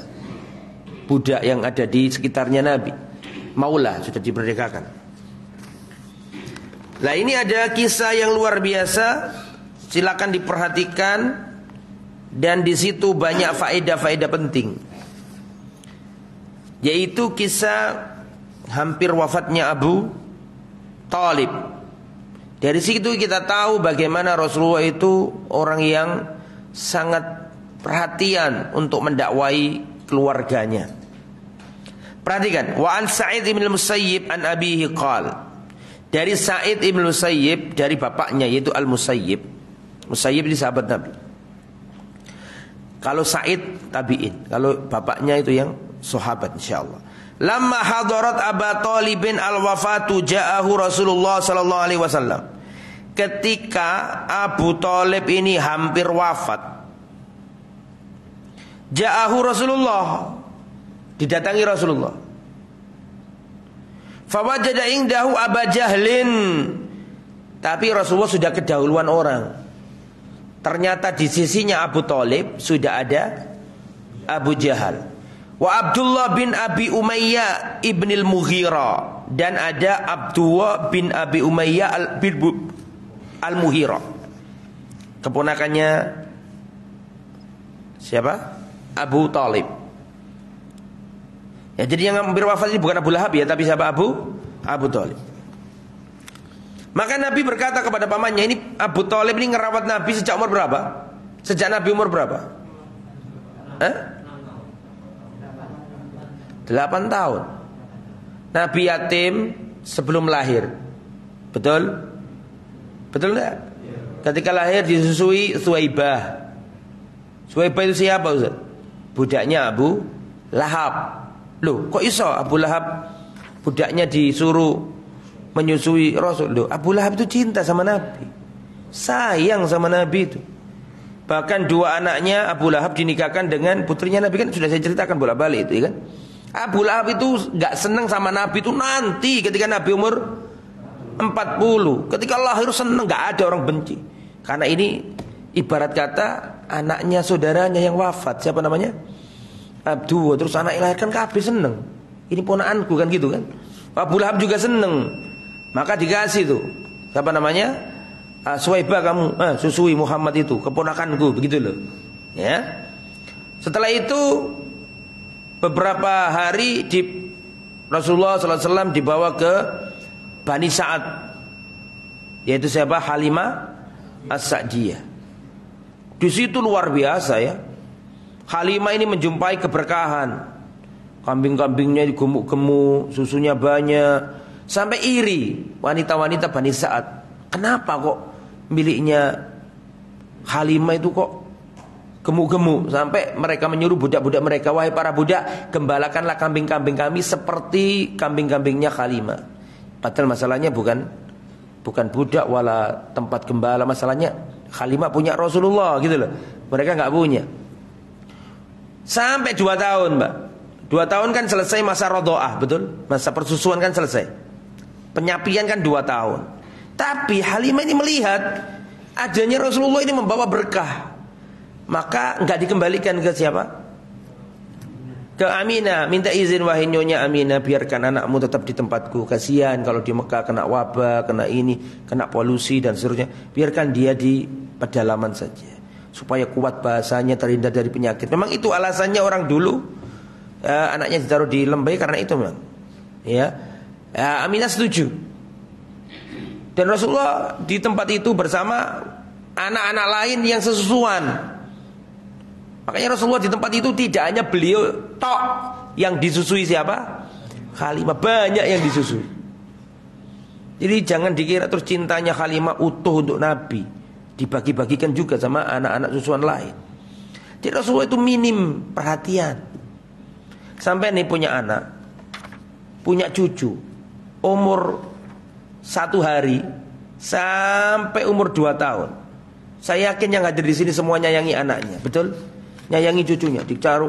budak yang ada di sekitarnya Nabi. Maula sudah dimerdekakan. Nah, ini ada kisah yang luar biasa. Silakan diperhatikan. Dan di situ banyak faedah-faedah penting. Yaitu kisah hampir wafatnya Abu Thalib. Dari situ kita tahu bagaimana Rasulullah itu orang yang sangat perhatian untuk mendakwai keluarganya. Perhatikan, wa an Sa'id bin Musayyib an abihi qal. Dari Sa'id bin Musayyib, dari bapaknya yaitu Al-Musayyib. Musayyib ini sahabat Nabi. Kalau Sa'id tabi'in, kalau bapaknya itu yang sahabat insyaallah. Lamma hadarat Aba Thalibin al-wafatu ja'ahu Rasulullah sallallahu alaihi wasallam. Ketika Abu Thalib ini hampir wafat, ja'ahu Rasulullah, didatangi Rasulullah. Fawajada indahu Aba Jahlin. Tapi Rasulullah sudah kedahuluan orang. Ternyata di sisinya Abu Thalib sudah ada Abu Jahal. Wa Abdullah bin Abi Umayyah ibnil Mughirah. Dan ada Abdullah bin Abi Umayyah al-Mughirah. Keponakannya siapa? Abu Thalib. Ya, jadi yang hampir wafat ini bukan Abu Lahab ya, tapi siapa? Abu Thalib. Maka Nabi berkata kepada pamannya, ini Abu Thalib ini ngerawat Nabi sejak umur berapa? Sejak Nabi umur berapa? 8 tahun. Nabi yatim sebelum lahir. Betul? Betul enggak? Ketika lahir disusui Suwaibah. Suwaibah itu siapa Ustaz? Budaknya Abu Lahab. Loh, kok iso Abu Lahab budaknya disuruh menyusui Rasul? Loh, Abu Lahab itu cinta sama Nabi, sayang sama Nabi itu. Bahkan 2 anaknya Abu Lahab dinikahkan dengan putrinya Nabi, kan sudah saya ceritakan bolak-balik itu ya kan. Abu Lahab itu gak senang sama Nabi itu nanti ketika Nabi umur 40. Ketika lahir senang, gak ada orang benci. Karena ini ibarat kata anaknya saudaranya yang wafat. Siapa namanya? Abdullah. Terus anak yang lahirkan kabeh seneng. Ini ponakanku kan gitu kan. Abu Lahab juga seneng. Maka dikasih tuh, siapa namanya? Suwaibah, kamu susui Muhammad itu, keponakanku, begitu loh. Ya. Setelah itu beberapa hari Rasulullah SAW dibawa ke Bani Sa'ad, yaitu siapa? Halimah As-Sa'diyah. Di situ luar biasa ya. Halimah ini menjumpai keberkahan. Kambing-kambingnya digemuk-gemuk, susunya banyak. Sampai iri wanita-wanita Bani Sa'ad. Kenapa kok miliknya Halimah itu kok gemuk-gemuk? Sampai mereka menyuruh budak-budak mereka, wahai para budak, gembalakanlah kambing-kambing kami seperti kambing-kambingnya Halimah. Padahal masalahnya bukan budak wala tempat gembala, masalahnya Halimah punya Rasulullah gitu loh. Mereka nggak punya. Sampai 2 tahun, Mbak. 2 tahun kan selesai masa rodoah, betul? Masa persusuan kan selesai. Penyapian kan 2 tahun. Tapi Halimah ini melihat adanya Rasulullah ini membawa berkah. Maka nggak dikembalikan ke siapa? Ke Aminah. Minta izin, wahai nyonya Aminah, biarkan anakmu tetap di tempatku. Kasihan kalau di Mekah kena wabah, kena ini, kena polusi dan seterusnya. Biarkan dia di pedalaman saja, supaya kuat bahasanya, terhindar dari penyakit. Memang itu alasannya orang dulu anaknya ditaruh di Lembeh karena itu memang. Ya, Aminah setuju. Dan Rasulullah di tempat itu bersama anak-anak lain yang sesusuan. Makanya Rasulullah di tempat itu tidak hanya beliau tok yang disusui siapa? Halimah, banyak yang disusui. Jadi jangan dikira terus cintanya Halimah utuh untuk Nabi, dibagi-bagikan juga sama anak-anak susuan lain. Jadi Rasulullah itu minim perhatian. Sampai nih punya anak, punya cucu, umur 1 hari sampai umur 2 tahun. Saya yakin yang hadir di sini semua nyayangi anaknya, betul? Nyayangi cucunya, dicari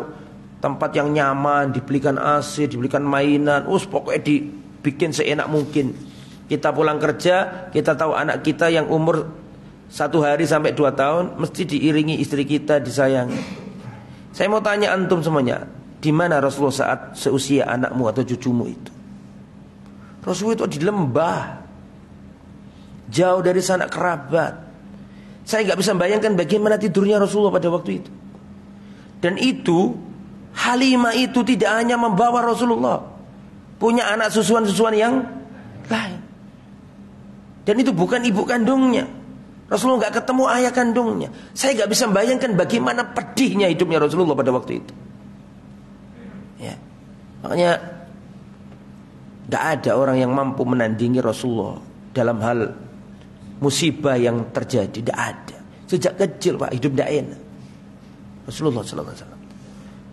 tempat yang nyaman, dibelikan AC, dibelikan mainan, pokoknya dibikin seenak mungkin. Kita pulang kerja, kita tahu anak kita yang umur 1 hari sampai 2 tahun mesti diiringi istri kita, disayangi. Saya mau tanya antum semuanya, di mana Rasulullah saat seusia anakmu atau cucumu itu? Rasulullah itu di lembah, jauh dari sanak kerabat. Saya nggak bisa bayangkan bagaimana tidurnya Rasulullah pada waktu itu. Dan itu Halimah itu tidak hanya membawa Rasulullah, punya anak susuan-susuan yang lain. Dan itu bukan ibu kandungnya. Rasulullah nggak ketemu ayah kandungnya. Saya nggak bisa bayangkan bagaimana pedihnya hidupnya Rasulullah pada waktu itu. Ya, makanya nggak ada orang yang mampu menandingi Rasulullah dalam hal musibah yang terjadi. Tidak ada. Sejak kecil Pak hidup tidak enak Rasulullah SAW.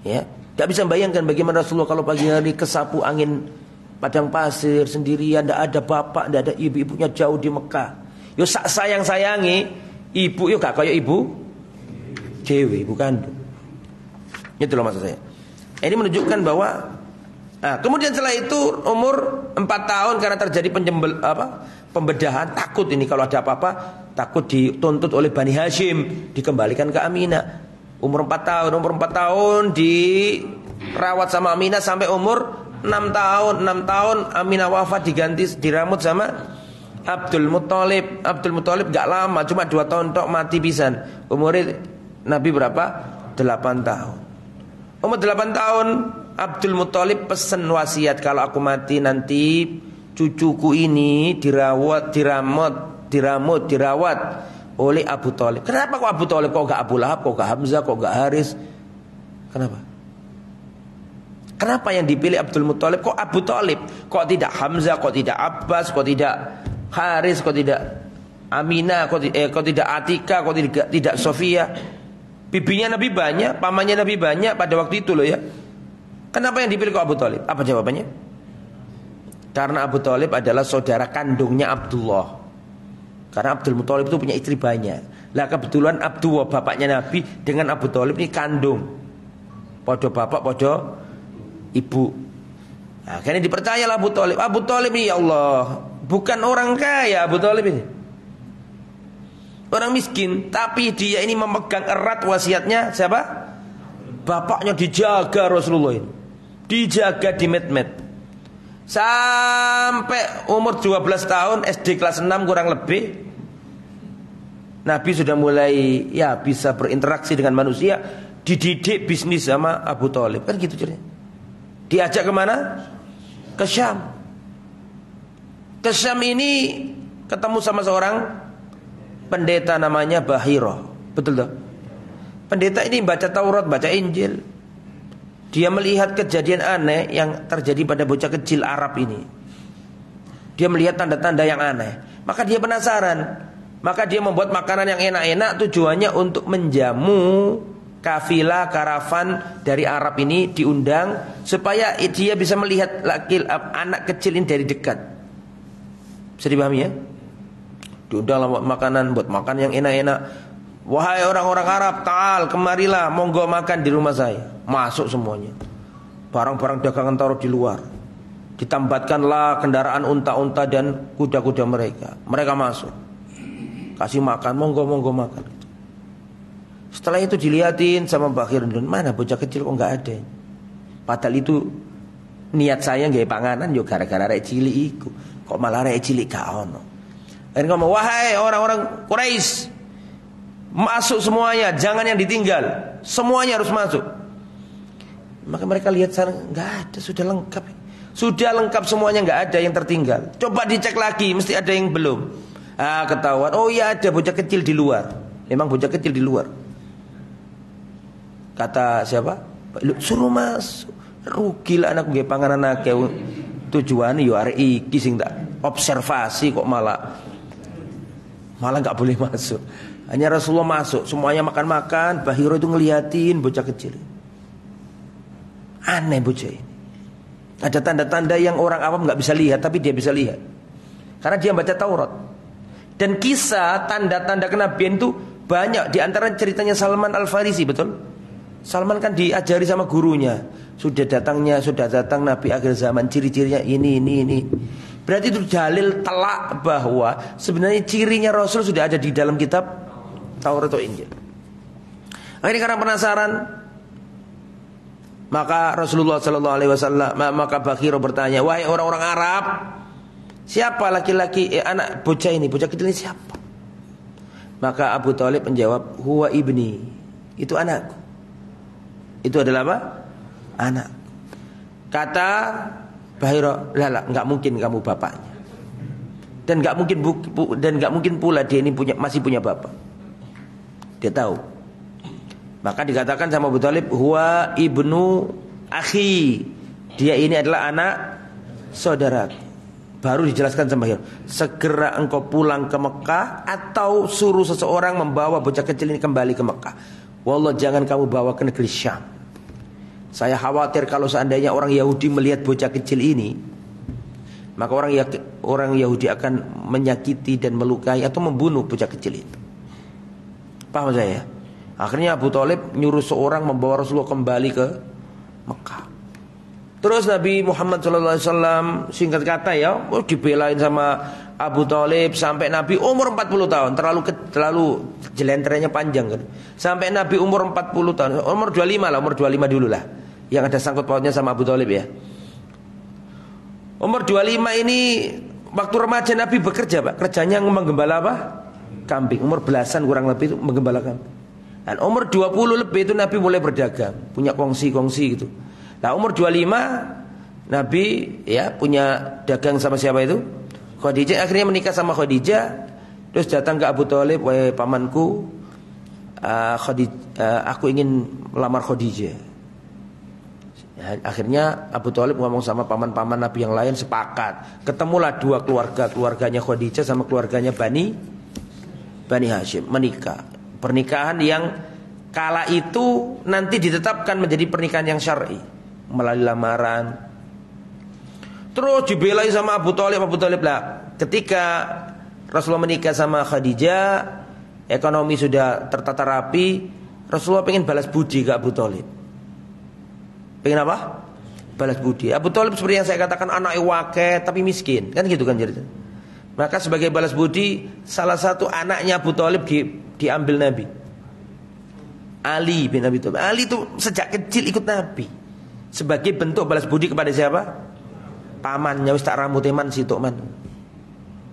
Ya, tidak bisa bayangkan bagaimana Rasulullah kalau pagi hari kesapu angin padang pasir sendirian, tidak ada bapak, tidak ada ibu, ibunya jauh di Mekah. Yo sayang-sayangi ibu, yo gak kayak ibu dewi, ibu kandung. Itu loh maksud saya. Ini menunjukkan bahwa kemudian setelah itu umur 4 tahun karena terjadi pembedahan, takut ini kalau ada apa-apa, takut dituntut oleh Bani Hashim, dikembalikan ke Aminah. Umur 4 tahun dirawat sama Aminah sampai umur 6 tahun. 6 tahun Aminah wafat, diganti diramut sama Abdul Muthalib. Abdul Muthalib gak lama, cuma 2 tahun tok mati pisan. Umurnya Nabi berapa? 8 tahun. Umur 8 tahun Abdul Muthalib pesen wasiat, kalau aku mati nanti cucuku ini dirawat oleh Abu Thalib. Kenapa kok Abu Thalib, kok gak Abu Lahab, kok gak Hamzah, kok gak Haris? Kenapa? Kenapa yang dipilih Abdul Muthalib? Kok Abu Thalib? Kok tidak Hamzah, kok tidak Abbas, kok tidak Haris, kok tidak Aminah, kok tidak Atika, kok tidak Sofia? Bibinya Nabi banyak, pamannya Nabi banyak pada waktu itu loh ya. Kenapa yang dipilih kok Abu Thalib? Apa jawabannya? Karena Abu Thalib adalah saudara kandungnya Abdullah. Karena Abdul Muthalib itu punya istri banyak. Lah kebetulan Abdullah bapaknya Nabi dengan Abu Thalib ini kandung. Podo bapak, podo ibu. Nah, karena dipercayalah Abu Thalib. Abu Thalib ini ya Allah, bukan orang kaya Abu Thalib ini. Orang miskin, tapi dia ini memegang erat wasiatnya siapa? Bapaknya dijaga Rasulullah ini. Dijaga di med-med. Sampai umur 12 tahun SD kelas 6 kurang lebih, Nabi sudah mulai ya bisa berinteraksi dengan manusia, dididik bisnis sama Abu Thalib. Kan gitu ceritanya. Diajak kemana? Ke Syam. Ke Syam ini ketemu sama seorang pendeta namanya Bahirah. Betul tak? Pendeta ini baca Taurat, baca Injil. Dia melihat kejadian aneh yang terjadi pada bocah kecil Arab ini. Dia melihat tanda-tanda yang aneh. Maka dia penasaran. Maka dia membuat makanan yang enak-enak, tujuannya untuk menjamu kafilah, karavan dari Arab ini, diundang supaya dia bisa melihat anak kecil ini dari dekat. Bisa dipahami ya? Diundang buat makanan, buat makan yang enak-enak. Wahai orang-orang Arab, ta'al, kemarilah, monggo makan di rumah saya. Masuk semuanya. Barang-barang dagangan taruh di luar. Ditambatkanlah kendaraan unta-unta dan kuda-kuda mereka. Mereka masuk. Kasih makan, monggo makan. Setelah itu dilihatin sama Mbak Khirun, mana bocah kecil kok nggak ada. Padahal itu niat saya nggak panganan yo gara-gara rek cilik iku. Kok malah rek cilik gak ono. Akhirnya ngomong, wahai orang-orang Quraisy, masuk semuanya, jangan yang ditinggal. Semuanya harus masuk. Maka mereka lihat sana, nggak ada, sudah lengkap. Sudah lengkap semuanya, nggak ada yang tertinggal. Coba dicek lagi, mesti ada yang belum. Ketahuan, oh iya ada bocah kecil di luar. Memang bocah kecil di luar. Kata siapa? Suruh masuk. Rugilah anak gue panganan akeh. Tujuannya yo arek iki sing tak observasi kok malah nggak boleh masuk. Hanya Rasulullah masuk, semuanya makan-makan. Bahiro itu ngeliatin bocah kecil. Aneh bocah ini. Ada tanda-tanda yang orang awam nggak bisa lihat, tapi dia bisa lihat. Karena dia baca Taurat. Dan kisah tanda-tanda kenabian itu banyak. Di antara ceritanya Salman Al-Farisi, betul? Salman kan diajari sama gurunya. Sudah datang Nabi akhir zaman, ciri-cirinya ini. Berarti itu dalil telak bahwa sebenarnya cirinya Rasul sudah ada di dalam kitab Taurat atau Injil. Akhirnya karena penasaran, maka Rasulullah SAW, maka Bakhiro bertanya, wahai orang-orang Arab, siapa laki-laki anak bocah ini, bocah kecil ini siapa? Maka Abu Thalib menjawab, huwa ibni, itu anakku. Itu adalah apa? Anak. Kata Bahiro, lah nggak mungkin kamu bapaknya. Dan nggak mungkin pula dia ini masih punya bapak. Dia tahu. Maka dikatakan sama Abu Thalib, huwa ibnu akhi. Dia ini adalah anak saudara. Baru dijelaskan sama Bahiro, segera engkau pulang ke Mekah atau suruh seseorang membawa bocah kecil ini kembali ke Mekah. Wallah, jangan kamu bawa ke negeri Syam. Saya khawatir kalau seandainya orang Yahudi melihat bocah kecil ini, maka orang Yahudi akan menyakiti dan melukai atau membunuh bocah kecil itu. Paham saya? Akhirnya Abu Thalib nyuruh seorang membawa Rasulullah kembali ke Mekah. Terus Nabi Muhammad SAW singkat kata ya, dibelain sama Abu Thalib sampai Nabi umur 40 tahun. Terlalu jelentrenya panjang kan. Sampai Nabi umur 40 tahun. Umur 25 lah, umur 25 dulu lah. Yang ada sangkut pautnya sama Abu Thalib ya. Umur 25 ini waktu remaja Nabi bekerja, Pak. Kerjanya menggembala apa? Kambing. Umur belasan kurang lebih itu menggembala kambing. Dan umur 20 lebih itu Nabi mulai berdagang, punya kongsi-kongsi gitu. Nah, umur 25 Nabi ya punya dagang sama siapa itu? Khadijah. Akhirnya menikah sama Khadijah. Terus datang ke Abu Thalib, wahai pamanku, aku ingin melamar Khadijah. Ya, akhirnya Abu Thalib ngomong sama paman-paman Nabi yang lain, sepakat. Ketemulah dua keluarga, keluarganya Khadijah sama keluarganya Bani Hashim, menikah. Pernikahan yang kala itu nanti ditetapkan menjadi pernikahan yang syar'i melalui lamaran. Terus dibelai sama Abu Thalib lah. Ketika Rasulullah menikah sama Khadijah, ekonomi sudah tertata rapi, Rasulullah pengen balas budi ke Abu Thalib. Pengen apa? Balas budi. Abu Thalib seperti yang saya katakan, anak wake tapi miskin, kan gitu kan jadi. Maka sebagai balas budi, salah satu anaknya Abu Thalib diambil Nabi, Ali bin Abi Thalib. Ali itu sejak kecil ikut Nabi sebagai bentuk balas budi kepada siapa? Pamannya, wis tak rambut teman situ man.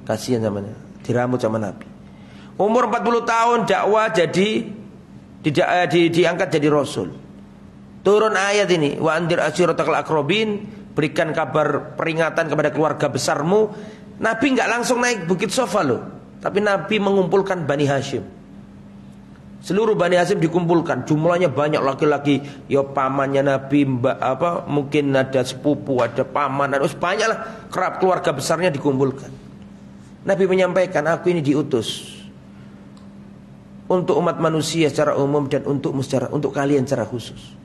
Kasihan zamanya, diramut sama Nabi. Umur 40 tahun dakwah diangkat jadi Rasul. Turun ayat ini, wa andir ashiratakal akrobin, berikan kabar peringatan kepada keluarga besarmu. Nabi enggak langsung naik Bukit Sofa loh, tapi Nabi mengumpulkan Bani Hashim. Seluruh Bani Hashim dikumpulkan, jumlahnya banyak laki-laki, ya pamannya Nabi, mungkin ada sepupu, ada paman, ada banyaklah kerap keluarga besarnya dikumpulkan. Nabi menyampaikan, aku ini diutus untuk umat manusia secara umum dan untuk kalian secara khusus.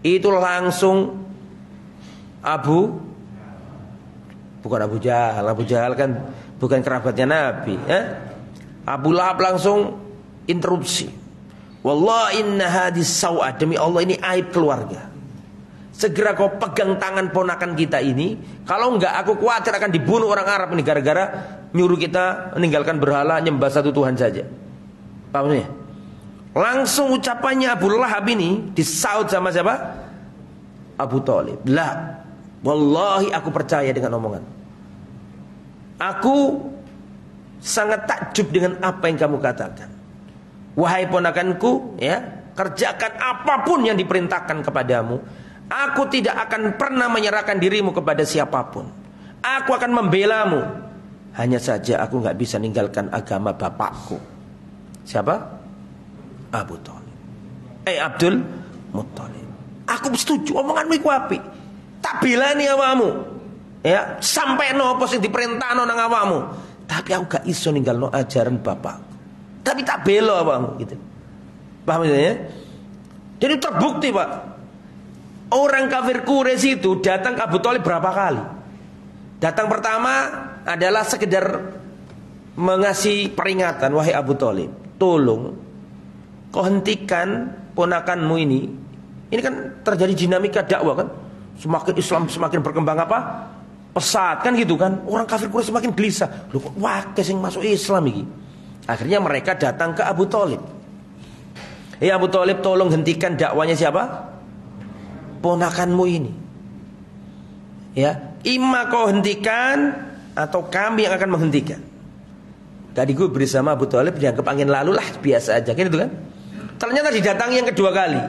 Itu langsung bukan Abu Jahal kan bukan kerabatnya Nabi, Abu Lahab langsung interupsi. Wallahi inna hadis saw'a, demi Allah ini aib keluarga. Segera kau pegang tangan ponakan kita ini, kalau enggak aku khawatir akan dibunuh orang Arab ini gara-gara nyuruh kita meninggalkan berhala, nyembah satu Tuhan saja. Paham ya? Langsung ucapannya Abu Lahab ini disaut sama siapa? Abu Thalib. La, wallahi aku percaya dengan omongan. Aku sangat takjub dengan apa yang kamu katakan. Wahai ponakanku, ya, kerjakan apapun yang diperintahkan kepadamu. Aku tidak akan pernah menyerahkan dirimu kepada siapapun. Aku akan membelamu. Hanya saja aku nggak bisa ninggalkan agama bapakku. Siapa? Abu Thalib. Abdul Muttalib. Aku setuju omonganmu iku apik. Tak belani awakmu. Ya, sampai nopo sing diperintahno nang awakmu. Tapi aku gak iso ninggalno ajaran bapakku. Tapi tak belo abang gitu. Paham ya? Jadi terbukti Pak. Orang kafir Quraisy itu datang ke Abu Thalib berapa kali? Datang pertama adalah sekedar mengasih peringatan, wahai Abu Thalib, tolong kau hentikan ponakanmu ini. Ini kan terjadi dinamika dakwah kan? Semakin Islam semakin berkembang apa? Pesat kan gitu kan? Orang kafir Quraisy semakin gelisah. Loh kok wakil sing masuk Islam iki? Akhirnya mereka datang ke Abu Thalib. Abu Thalib, tolong hentikan dakwanya siapa? Ponakanmu ini. Ya, imma kau hentikan atau kami yang akan menghentikan. Tadi gue bersama Abu Thalib dianggap angin lalu lah, biasa aja kan itu kan. Ternyata didatangi yang kedua kali.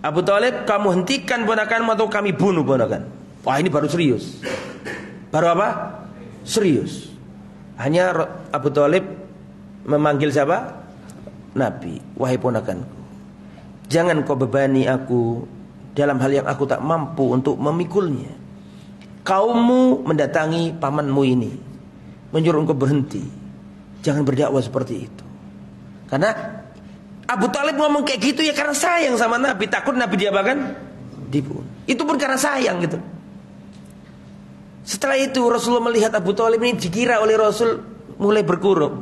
Abu Thalib, kamu hentikan ponakanmu atau kami bunuh ponakan. Wah, ini baru serius. Baru apa? Serius. Hanya Abu Thalib memanggil siapa? Nabi. Wahai ponakanku, jangan kau bebani aku dalam hal yang aku tak mampu untuk memikulnya. Kaummu mendatangi pamanmu ini, menyuruh engkau berhenti. Jangan berdakwah seperti itu. Karena Abu Thalib ngomong kayak gitu ya karena sayang sama Nabi. Takut Nabi diapakan? Dibunuh. Itu pun karena sayang gitu. Setelah itu Rasulullah melihat Abu Thalib ini dikira oleh Rasul mulai berkurang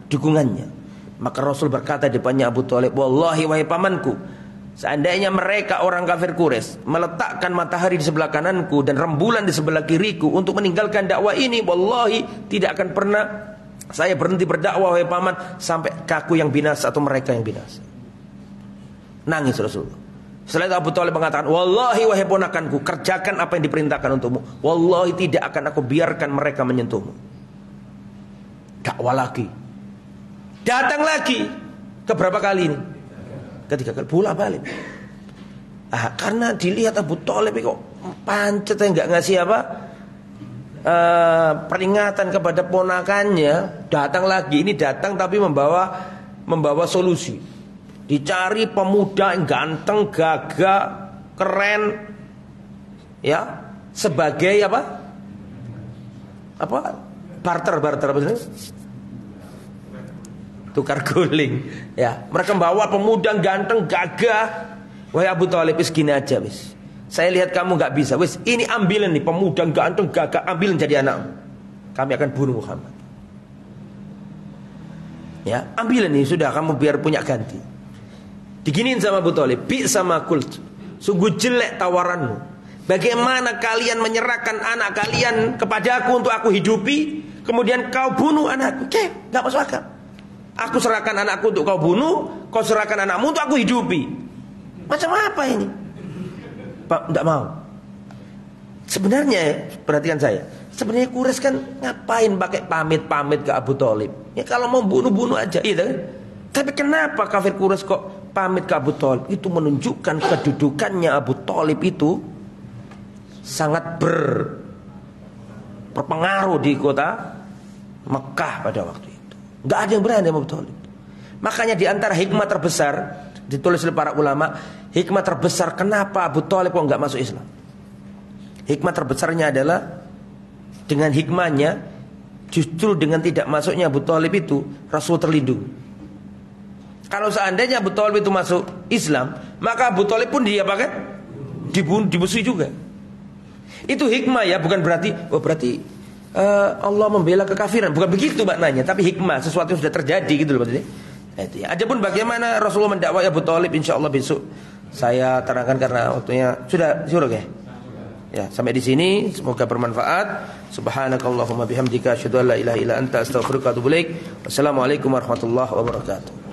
dukungannya. Maka Rasul berkata di depannya Abu Thalib, wallahi wahai pamanku, seandainya mereka orang kafir Quraisy meletakkan matahari di sebelah kananku dan rembulan di sebelah kiriku untuk meninggalkan dakwah ini, wallahi tidak akan pernah saya berhenti berdakwah wahai paman sampai kaku yang binasa atau mereka yang binasa. Nangis Rasulullah. Setelah itu Abu Thalib mengatakan, wallahi wahai ponakanku, kerjakan apa yang diperintahkan untukmu. Wallahi tidak akan aku biarkan mereka menyentuhmu. Dakwah lagi. Datang lagi. Keberapa kali ini? Ketiga kali. Bolak balik. Karena dilihat Abu Thalib kok pancet nggak ngasih apa? Peringatan kepada ponakannya. Datang lagi. Ini datang tapi membawa solusi. Dicari pemuda yang ganteng, gagah, keren, ya, sebagai apa? Barter apa itu? Tukar guling. Ya, mereka membawa pemuda yang ganteng, gagah. Wahai Abu Thalib, gini aja, wis. Saya lihat kamu nggak bisa, wis. Ini ambilin nih pemuda yang ganteng, gagah, ambilin jadi anak. Kami akan bunuh Muhammad. Ya, ambilin nih sudah, kamu biar punya ganti. Diginiin sama Abu Thalib, bi sama kult, sungguh jelek tawaranmu. Bagaimana kalian menyerahkan anak kalian kepada aku untuk aku hidupi, kemudian kau bunuh anakku? Gak masuk akal. Aku serahkan anakku untuk kau bunuh, kau serahkan anakmu untuk aku hidupi. Macam apa ini? Pak, tidak mau. Sebenarnya, perhatikan saya, sebenarnya Quraisy kan ngapain pakai pamit-pamit ke Abu Thalib? Ya kalau mau bunuh-bunuh aja, gitu kan? Tapi kenapa kafir Quraisy kok pamit ke Abu Thalib? Itu menunjukkan kedudukannya Abu Thalib itu sangat berpengaruh di kota Mekah pada waktu itu. Enggak ada yang berani sama Abu Thalib. Makanya di antara hikmah terbesar ditulis oleh para ulama, hikmah terbesar kenapa Abu Thalib kok enggak masuk Islam. Hikmah terbesarnya adalah dengan hikmahnya justru dengan tidak masuknya Abu Thalib itu Rasul terlindung. Kalau seandainya Abu Thalib itu masuk Islam, maka Abu Thalib pun dia apa kan? Dimusuhi juga. Itu hikmah ya, bukan berarti Allah membela kekafiran, bukan begitu maknanya, tapi hikmah sesuatu yang sudah terjadi gitu loh maksudnya. Itu ya. Adapun bagaimana Rasulullah mendakwai Abu Thalib, insyaallah besok saya terangkan karena waktunya sudah ya. Ya, sampai di sini semoga bermanfaat. Subhanakallahumma bihamdika asyhadu an la ilaha illa anta astaghfiruka wa atubu ilaik. Wassalamualaikum warahmatullahi wabarakatuh.